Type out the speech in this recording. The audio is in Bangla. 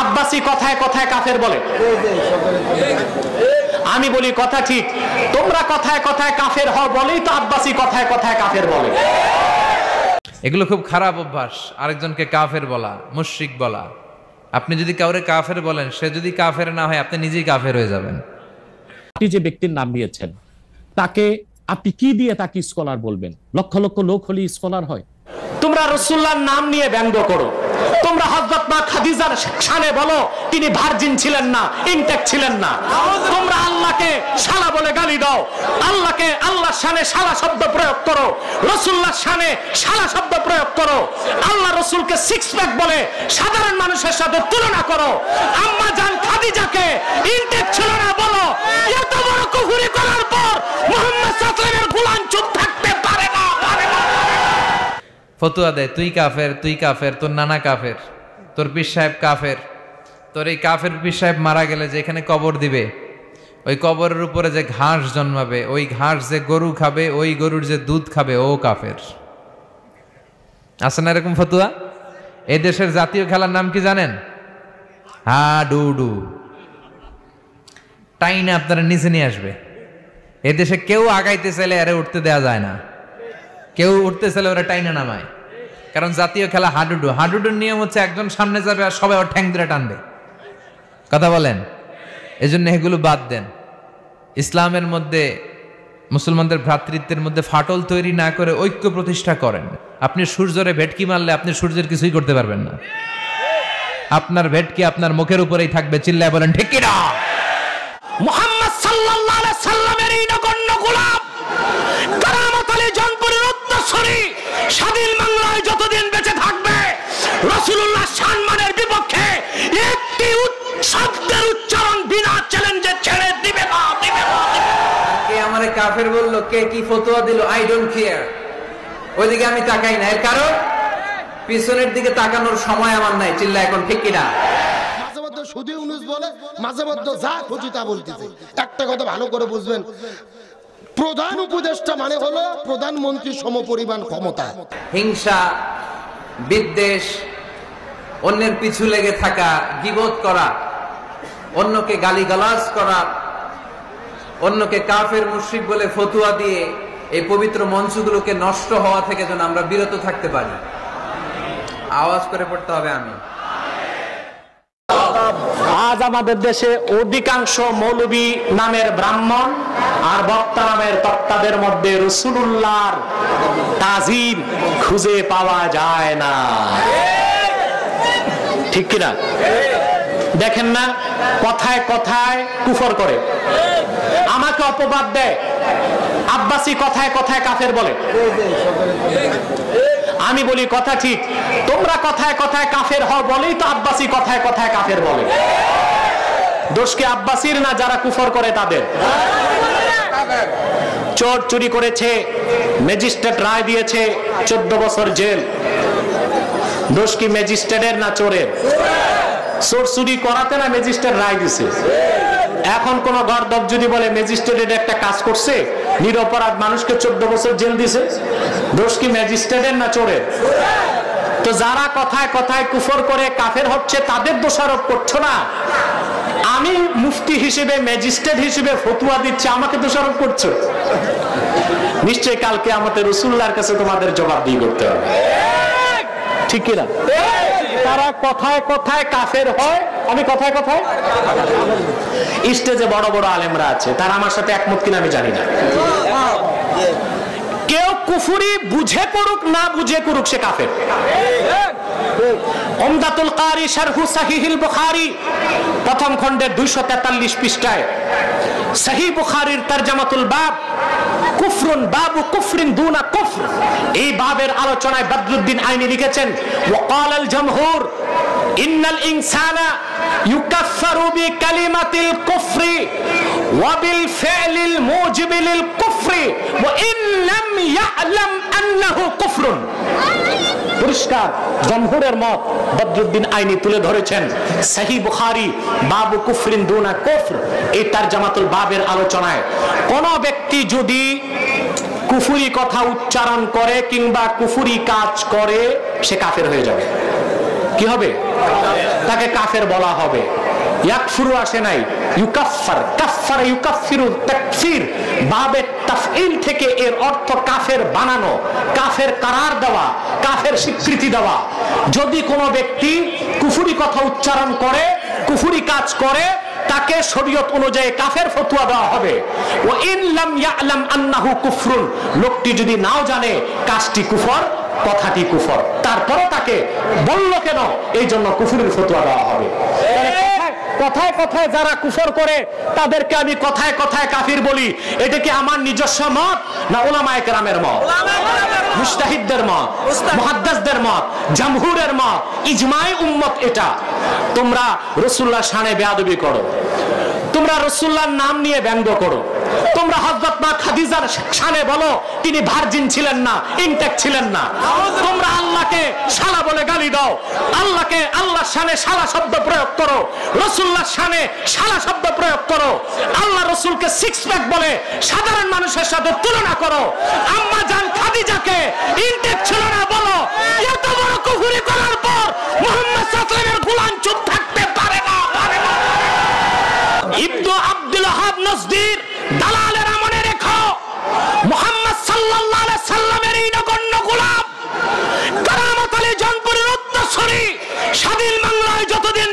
আব্বাসি কথায় কথায় কাফের বলে। আমি বলি কথা ঠিক, তোমরা কথায় কথায় কাফের হও বলেই তো আব্বাসি কথায় কথায় কাফের বলে। এগুলো খুব খারাপ অভ্যাস, আরেকজনকে কাফের বলা, মুশরিক বলা। আপনি যদি কাউরে কাফের বলেন, সে যদি কাফের না হয় আপনি নিজেই কাফের হয়ে যাবেন। আপনি যে ব্যক্তির নাম দিয়েছেন তাকে আপনি কি দিয়ে তাকে স্কলার বলবেন? লক্ষ লক্ষ লোক হলে স্কলার হয়? তোমরা রাসূলুল্লাহর নাম নিয়ে ব্যঙ্গ করো, তোমরা হযরত মা খাদিজার শানে বলো তিনি ভার্জিন ছিলেন না, ইনট্যাক্ট ছিলেন না। তোমরা আল্লাহকে শালা বলে গালি দাও, আল্লাহকে আল্লাহর শানে শালা শব্দ প্রয়োগ করো, রাসূলুল্লাহর শানে শালা শব্দ প্রয়োগ করো, আল্লাহ রাসূলকে সিক্স প্যাক বলে সাধারণ মানুষের সাথে তুলনা করো। আম্মা জান খাদিজাকে ইনট্যাক্ট ছিল না বলো। এত বড় কুফরি করার পর মুহাম্মদ সাল্লাল্লাহু আলাইহি ওয়াসাল্লামের গোলাম চুপ থাকতে পারে না। ফতোয়া দেয় তুই কাফের, তুই কাফের, তোর নানা কাফের, তোর পীর সাহেব কাফের, তোর এই কাফের পীর সাহেব মারা গেলে যে এখানে কবর দিবে, ওই কবরের উপরে যে ঘাস জন্মাবে, ওই ঘাস যে গরু খাবে, ওই গরুর যে দুধ খাবে, ও কাফের। আছে না এরকম ফতোয়া? এই দেশের জাতীয় খেলার নাম কি জানেন? হাডুডু। টাইনা আপনারা নিচে নিয়ে আসবে। এদেশে কেউ আগাইতে চাইলে আরে উঠতে দেয়া যায় না, কেউ উঠতে চাইলে ওরা টাইনা নামায়। কারণ জাতীয় খেলা হাডুডু। হাডুডুর নিয়ম হচ্ছে একজন সামনে যাবে আর সবাই ওর ঠ্যাং ধরে টানবে। কথা বলেন? এজন্য এগুলো বাদ দেন। ইসলামের মধ্যে মুসলমানদের ভ্রাতৃত্বের মধ্যে ফাটল তৈরি না করে ঐক্য প্রতিষ্ঠা করেন। আপনি সূর্যরে ভেটকি মারলে আপনি সূর্যের কিছুই করতে পারবেন না। আপনার ভেটকি আপনার মুখের উপরেই থাকবে। চিল্লায় বলেন ঠিক কি না? মুহাম্মদ সাল্লাল্লাহু আলাইহি সাল্লামের এই নগণ্য গোলাম কারামত আলী জনপুরের উত্তরসূরি স্বাধীন বাংলায় যতদিন বেঁচে থাকবে রাসূলুল্লাহ সম্মানের বিপক্ষে একটি শব্দের উচ্চারণ বিনা চ্যালেঞ্জে ছেড়ে দিবে না, দিবে না। কে আমারে কাফের বললো, কে কি ফতোয়া দিল, আই ডোন্ট কেয়ার। ওইদিকে আমি তাকাই না, এর কারণ পিছনের দিকে তাকানোর সময় আমার নাই। চিল্লা এখন ঠিক কিনা? শুধু ইউনূস বলে, মাঝে মধ্যে যা খুশি তা বলতেছে। একটা কথা ভালো করে বুঝবেন, প্রধান উপদেষ্টা মানে হলো প্রধানমন্ত্রীর সমপরিমাণ ক্ষমতা। হিংসা, বিদ্বেষ, অন্যের পিছু লেগে থাকা, গীবত করা, অন্যকে গালিগালাজ করা, অন্যকে কাফের মুশরিক বলে ফতোয়া দিয়ে এই পবিত্র মঞ্চগুলোকে নষ্ট হওয়া থেকে যেন আমরা বিরত থাকতে পারি। আওয়াজ করে পড়তে হবে আমি। আজ আমাদের দেশে অধিকাংশ মৌলবী নামের ব্রাহ্মণ আর বক্তা নামের তক্তাদের মধ্যে রাসূলুল্লাহর তাজিম খুঁজে পাওয়া যায় না। ঠিক কিনা? দেখেন না, কথায় কথায় কুফর করে, আমাকে অপবাদ দেয়, আব্বাসি কথায় কথায় কাফের বলে। আমি বলি কথা ঠিক, তোমরা কথায় কথায় কাফের হও বলেই তো আব্বাসি কথায় কথায় কাফের বলে। দোষ কি আব্বাসির না যারা কুফর করে তাদের? চোর চুরি করেছে, ম্যাজিস্ট্রেট রায় দিয়েছে 14 বছর জেল। দোষ কি ম্যাজিস্ট্রেটের না চোরের? চোর চুরি করাতে না ম্যাজিস্ট্রেট রায় দিছে। এখন কোন গর্দব যদি বলে ম্যাজিস্ট্রেটের একটা কাজ করছে, নিরপরাধ মানুষকে 14 বছর জেল দিছে, দোষ কি ম্যাজিস্ট্রেটের না চোরের? তো যারা কথায় কথায় কুফর করে কাফের হচ্ছে তাদের দোষারোপ করছো না। আমি মুফতি হিসেবে, ম্যাজিস্ট্রেট হিসেবে ফতোয়া দিচ্ছি, আমাকে দোষারোপ করছো। নিশ্চয়ই কালকে আমাদের রাসূলুল্লাহর কাছে তোমাদের জবাবদিহি করতে হবে। ঠিক কিনা? তারা কথায় কথায় কাফের হয়, আমি কথায় কথায়। স্টেজে বড় বড় আলেমরা আছে, তারা আমার সাথে একমত কিনা আমি জানি না। কেউ কুফরি বুঝে করুক না বুঝে করুক, সে কাফের। উমদাতুল কারি শারহু সাহিহুল বুখারী প্রথম খণ্ডের 243 পৃষ্ঠায় সহিহ বুখারীর তরজমাতুল বাব কুফরুন বাবু কুফরিন দুনা কুফর, এই বাবের আলোচনায় বদরুদ্দিন আইনি লিখেছেন ওয়াকালাল জামহুর ইন্নাল ইনসানা ইউকাফফারু বিকালিমাতিল কুফরি ওয়া বিল ফি'লিল মুজিবিল কুফরি ওয়া ইন লাম ইয়া'লাম আন্নাহু কুফরুন। পরিষ্কার জামহুরের মত বদরুদ্দিন আইনি তুলে ধরেছেন সহিহ বুখারী বাবু কুফরিন দুনা কুফর এই তরজমাতুল বাবের আলোচনায়। কোন ব্যক্তি যদি কুফরি কথা উচ্চারণ করে কিংবা কুফরি কাজ করে, সে কাফের হয়ে যাবে। কি হবে? তাকে কাফের বলা হবে। ইয়াকফুরু আসে নাই, ইউকাফফার, কাফফারা ইউকাফফিরু তাকফির, বাবে তাফঈল থেকে এর অর্থ কাফের বানানো, কাফের কারার দেওয়া, কাফের স্বীকৃতি দেওয়া। যদি কোনো ব্যক্তি কুফরি কথা উচ্চারণ করে, কুফরি কাজ করে, তাকে শরীয়ত অনুযায়ী কাফের ফতোয়া দেওয়া হবে। ওয়া ইন লাম ইয়ালাম আন্নাহু কুফরুন, লোকটি যদি নাও জানে কাজটি কুফর, কথাটি কুফর, তারপরও তাকে বললো কেন, এই জন্য কুফরের ফতোয়া দেওয়া হবে। কথায় কথায় যারা কুফর করে তাদেরকে আমি কথায় কথায় কাফির বলি, এটা কি আমার নিজস্ব মত না উলামায়ে কেরামের মত, মুজতাহিদদের মত, মুহাদ্দিসদের মত, জামহুরের মত, ইজমায়ে উম্মত? এটা তোমরা রাসূলুল্লাহর শানে বেয়াদবি করো, তোমরা রাসূলুল্লাহর নাম নিয়ে ব্যঙ্গ করো, তোমরা হযরত মা খাদিজার শানে বলো তিনি ভার্জিন ছিলেন না, ইনটেক্ট ছিলেন না, তোমরা আল্লাহকে শালা বলে গালি দাও, আল্লাহকে আল্লাহর শানে শালা শব্দ প্রয়োগ করো, রাসূলুল্লাহর শানে শালা শব্দ প্রয়োগ করো, আল্লাহ রাসূলকে সিক্স প্যাক বলে সাধারণ মানুষের সাথে তুলনা করো, আম্মা জান খাদিজাকে ইনটেক্ট ছিল না বলো। এত বড় কুফরি করার পর মুহাম্মদ সাল্লাল্লাহু আলাইহি ওয়াসাল্লামের গোলাম চুপ থাকতে পারে না। ইবনু আব্দুল ওয়াহাব নজদীর দালালেরা মনে রেখো, মুহাম্মদ সাল্লাল্লাহু আলাইহি সাল্লামের এই নগণ্য গোলাম কারামত আলী জনপুরের উত্তরসূরি স্বাধীন বাংলায় যতদিন